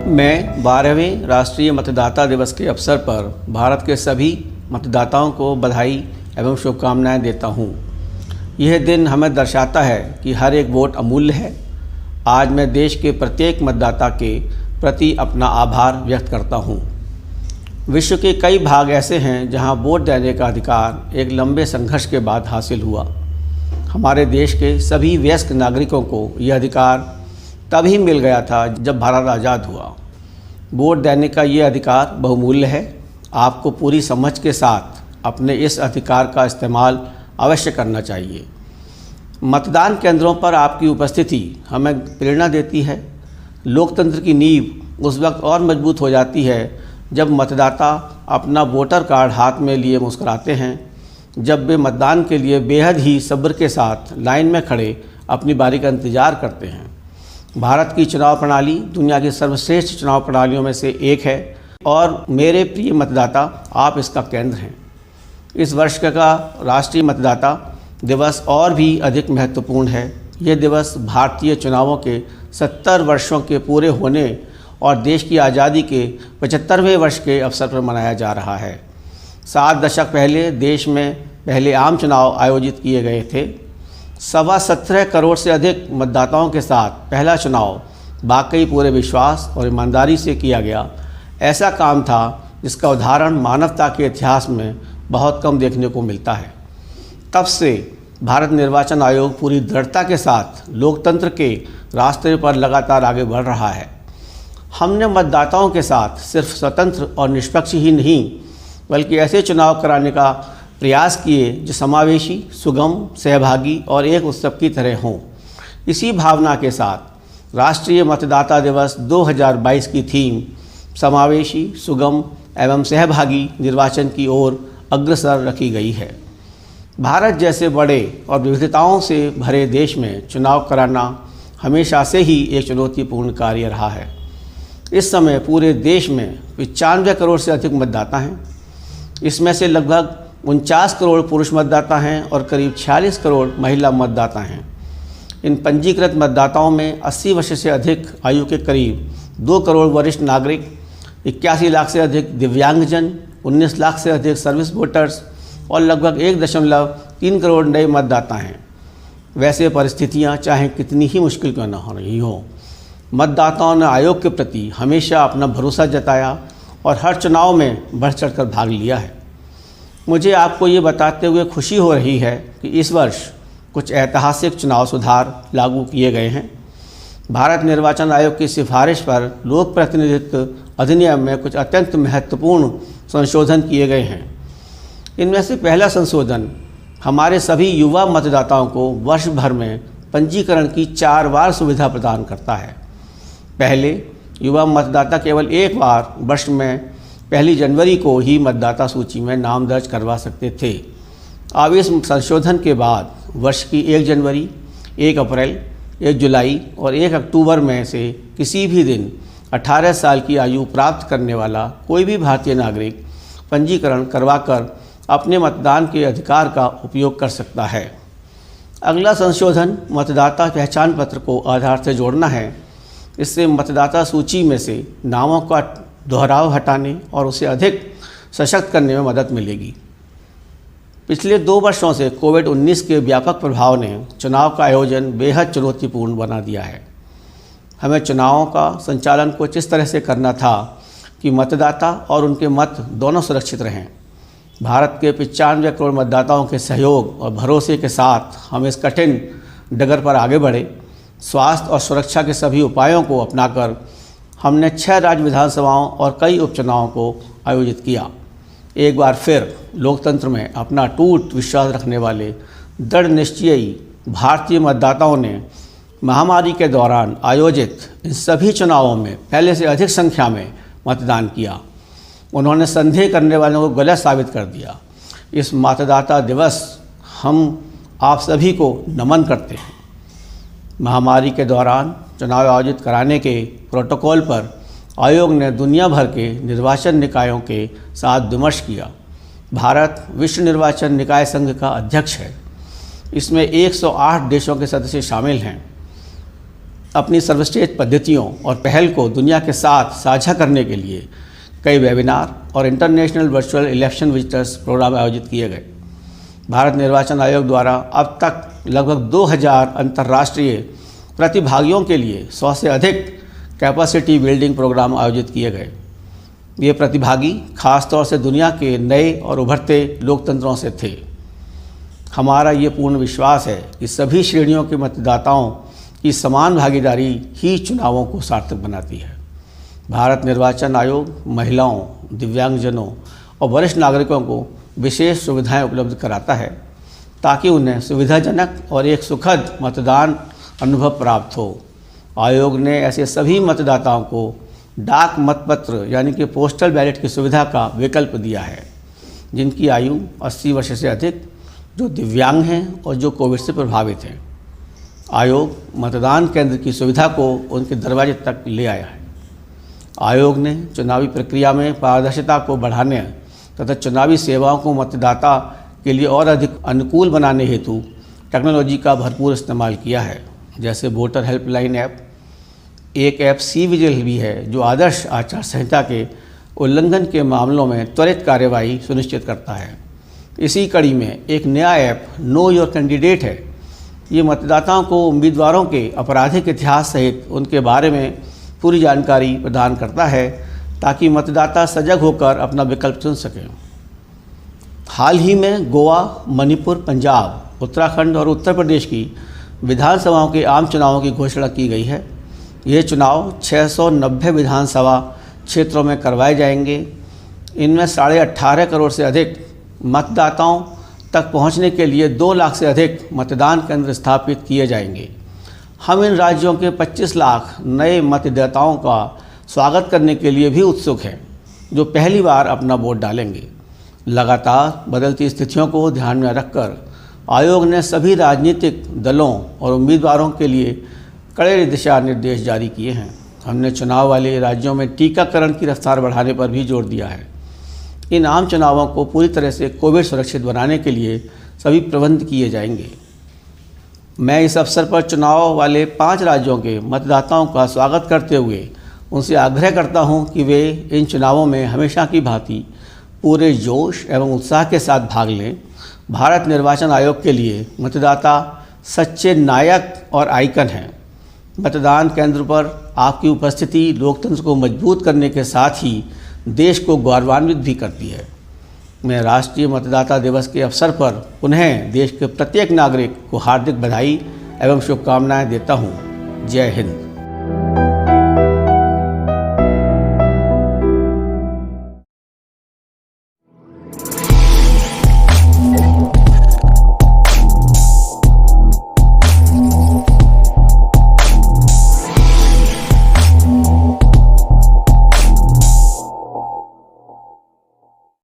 मैं 12वें राष्ट्रीय मतदाता दिवस के अवसर पर भारत के सभी मतदाताओं को बधाई एवं शुभकामनाएं देता हूं। यह दिन हमें दर्शाता है कि हर एक वोट अमूल्य है। आज मैं देश के प्रत्येक मतदाता के प्रति अपना आभार व्यक्त करता हूं। विश्व के कई भाग ऐसे हैं जहां वोट देने का अधिकार एक लंबे संघर्ष के बाद हासिल हुआ। हमारे देश के सभी वयस्क नागरिकों को यह अधिकार तभी मिल गया था जब भारत आज़ाद हुआ। वोट देने का ये अधिकार बहुमूल्य है। आपको पूरी समझ के साथ अपने इस अधिकार का इस्तेमाल अवश्य करना चाहिए। मतदान केंद्रों पर आपकी उपस्थिति हमें प्रेरणा देती है। लोकतंत्र की नींव उस वक्त और मजबूत हो जाती है जब मतदाता अपना वोटर कार्ड हाथ में लिए मुस्कुराते हैं, जब वे मतदान के लिए बेहद ही सब्र के साथ लाइन में खड़े अपनी बारी का इंतज़ार करते हैं। भारत की चुनाव प्रणाली दुनिया की सर्वश्रेष्ठ चुनाव प्रणालियों में से एक है और मेरे प्रिय मतदाता, आप इसका केंद्र हैं। इस वर्ष का राष्ट्रीय मतदाता दिवस और भी अधिक महत्वपूर्ण है। ये दिवस भारतीय चुनावों के 70 वर्षों के पूरे होने और देश की आज़ादी के 75वें वर्ष के अवसर पर मनाया जा रहा है। 7 दशक पहले देश में पहले आम चुनाव आयोजित किए गए थे। 17.25 करोड़ से अधिक मतदाताओं के साथ पहला चुनाव वाकई पूरे विश्वास और ईमानदारी से किया गया। ऐसा काम था जिसका उदाहरण मानवता के इतिहास में बहुत कम देखने को मिलता है। तब से भारत निर्वाचन आयोग पूरी दृढ़ता के साथ लोकतंत्र के रास्ते पर लगातार आगे बढ़ रहा है। हमने मतदाताओं के साथ सिर्फ स्वतंत्र और निष्पक्ष ही नहीं बल्कि ऐसे चुनाव कराने का प्रयास किए जो समावेशी, सुगम, सहभागी और एक उत्सव की तरह हों। इसी भावना के साथ राष्ट्रीय मतदाता दिवस 2022 की थीम समावेशी, सुगम एवं सहभागी निर्वाचन की ओर अग्रसर रखी गई है। भारत जैसे बड़े और विविधताओं से भरे देश में चुनाव कराना हमेशा से ही एक चुनौतीपूर्ण कार्य रहा है। इस समय पूरे देश में 95 करोड़ से अधिक मतदाता हैं। इसमें से लगभग 49 करोड़ पुरुष मतदाता हैं और करीब 46 करोड़ महिला मतदाता हैं। इन पंजीकृत मतदाताओं में 80 वर्ष से अधिक आयु के करीब 2 करोड़ वरिष्ठ नागरिक, 81 लाख से अधिक दिव्यांगजन, 19 लाख से अधिक सर्विस वोटर्स और लगभग 1.3 करोड़ नए मतदाता हैं। वैसे परिस्थितियां चाहे कितनी ही मुश्किल क्यों न हो रही हो, मतदाताओं ने आयोग के प्रति हमेशा अपना भरोसा जताया और हर चुनाव में बढ़ चढ़कर भाग लिया है। मुझे आपको ये बताते हुए खुशी हो रही है कि इस वर्ष कुछ ऐतिहासिक चुनाव सुधार लागू किए गए हैं। भारत निर्वाचन आयोग की सिफारिश पर लोक प्रतिनिधित्व अधिनियम में कुछ अत्यंत महत्वपूर्ण संशोधन किए गए हैं। इनमें से पहला संशोधन हमारे सभी युवा मतदाताओं को वर्ष भर में पंजीकरण की 4 बार सुविधा प्रदान करता है। पहले युवा मतदाता केवल एक बार वर्ष में 1 जनवरी को ही मतदाता सूची में नाम दर्ज करवा सकते थे। अब इस संशोधन के बाद वर्ष की 1 जनवरी, 1 अप्रैल, 1 जुलाई और 1 अक्टूबर में से किसी भी दिन 18 साल की आयु प्राप्त करने वाला कोई भी भारतीय नागरिक पंजीकरण करवाकर अपने मतदान के अधिकार का उपयोग कर सकता है। अगला संशोधन मतदाता पहचान पत्र को आधार से जोड़ना है। इससे मतदाता सूची में से नामों का दोहराव हटाने और उसे अधिक सशक्त करने में मदद मिलेगी। पिछले 2 वर्षों से कोविड-19 के व्यापक प्रभाव ने चुनाव का आयोजन बेहद चुनौतीपूर्ण बना दिया है। हमें चुनावों का संचालन कुछ इस तरह से करना था कि मतदाता और उनके मत दोनों सुरक्षित रहें। भारत के 95 करोड़ मतदाताओं के सहयोग और भरोसे के साथ हम इस कठिन डगर पर आगे बढ़े। स्वास्थ्य और सुरक्षा के सभी उपायों को अपनाकर हमने 6 राज्य विधानसभाओं और कई उपचुनावों को आयोजित किया। एक बार फिर लोकतंत्र में अपना अटूट विश्वास रखने वाले दृढ़ निश्चयी भारतीय मतदाताओं ने महामारी के दौरान आयोजित इन सभी चुनावों में पहले से अधिक संख्या में मतदान किया। उन्होंने संदेह करने वालों को गलत साबित कर दिया। इस मतदाता दिवस हम आप सभी को नमन करते हैं। महामारी के दौरान चुनाव आयोजित कराने के प्रोटोकॉल पर आयोग ने दुनिया भर के निर्वाचन निकायों के साथ विमर्श किया। भारत विश्व निर्वाचन निकाय संघ का अध्यक्ष है। इसमें 108 देशों के सदस्य शामिल हैं। अपनी सर्वश्रेष्ठ पद्धतियों और पहल को दुनिया के साथ साझा करने के लिए कई वेबिनार और international virtual election visitors programme आयोजित किए गए। भारत निर्वाचन आयोग द्वारा अब तक लगभग 2000 अंतर्राष्ट्रीय प्रतिभागियों के लिए 100 से अधिक कैपेसिटी बिल्डिंग प्रोग्राम आयोजित किए गए। ये प्रतिभागी खासतौर से दुनिया के नए और उभरते लोकतंत्रों से थे। हमारा ये पूर्ण विश्वास है कि सभी श्रेणियों के मतदाताओं की समान भागीदारी ही चुनावों को सार्थक बनाती है। भारत निर्वाचन आयोग महिलाओं, दिव्यांगजनों और वरिष्ठ नागरिकों को विशेष सुविधाएं उपलब्ध कराता है ताकि उन्हें सुविधाजनक और एक सुखद मतदान अनुभव प्राप्त हो। आयोग ने ऐसे सभी मतदाताओं को डाक मतपत्र यानी कि पोस्टल बैलेट की सुविधा का विकल्प दिया है, जिनकी आयु 80 वर्ष से अधिक, जो दिव्यांग हैं और जो कोविड से प्रभावित हैं। आयोग मतदान केंद्र की सुविधा को उनके दरवाजे तक ले आया है। आयोग ने चुनावी प्रक्रिया में पारदर्शिता को बढ़ाने तथा चुनावी सेवाओं को मतदाता के लिए और अधिक अनुकूल बनाने हेतु टेक्नोलॉजी का भरपूर इस्तेमाल किया है, जैसे वोटर हेल्पलाइन ऐप। एक ऐप सी विजिल भी है जो आदर्श आचार संहिता के उल्लंघन के मामलों में त्वरित कार्यवाही सुनिश्चित करता है। इसी कड़ी में एक नया ऐप नो योर कैंडिडेट है। ये मतदाताओं को उम्मीदवारों के आपराधिक इतिहास सहित उनके बारे में पूरी जानकारी प्रदान करता है ताकि मतदाता सजग होकर अपना विकल्प चुन सकें। हाल ही में गोवा, मणिपुर, पंजाब, उत्तराखंड और उत्तर प्रदेश की विधानसभाओं के आम चुनावों की घोषणा की गई है। ये चुनाव 690 विधानसभा क्षेत्रों में करवाए जाएंगे। इनमें 18.5 करोड़ से अधिक मतदाताओं तक पहुंचने के लिए 2 लाख से अधिक मतदान केंद्र स्थापित किए जाएंगे। हम इन राज्यों के 25 लाख नए मतदाताओं का स्वागत करने के लिए भी उत्सुक हैं, जो पहली बार अपना वोट डालेंगे। लगातार बदलती स्थितियों को ध्यान में रखकर आयोग ने सभी राजनीतिक दलों और उम्मीदवारों के लिए कड़े दिशा निर्देश जारी किए हैं। हमने चुनाव वाले राज्यों में टीकाकरण की रफ्तार बढ़ाने पर भी जोर दिया है। इन आम चुनावों को पूरी तरह से कोविड सुरक्षित बनाने के लिए सभी प्रबंध किए जाएंगे। मैं इस अवसर पर चुनाव वाले 5 राज्यों के मतदाताओं का स्वागत करते हुए उनसे आग्रह करता हूं कि वे इन चुनावों में हमेशा की भांति पूरे जोश एवं उत्साह के साथ भाग लें। भारत निर्वाचन आयोग के लिए मतदाता सच्चे नायक और आइकन हैं। मतदान केंद्र पर आपकी उपस्थिति लोकतंत्र को मजबूत करने के साथ ही देश को गौरवान्वित भी करती है। मैं राष्ट्रीय मतदाता दिवस के अवसर पर पुनः देश के प्रत्येक नागरिक को हार्दिक बधाई एवं शुभकामनाएं देता हूं। जय हिंद।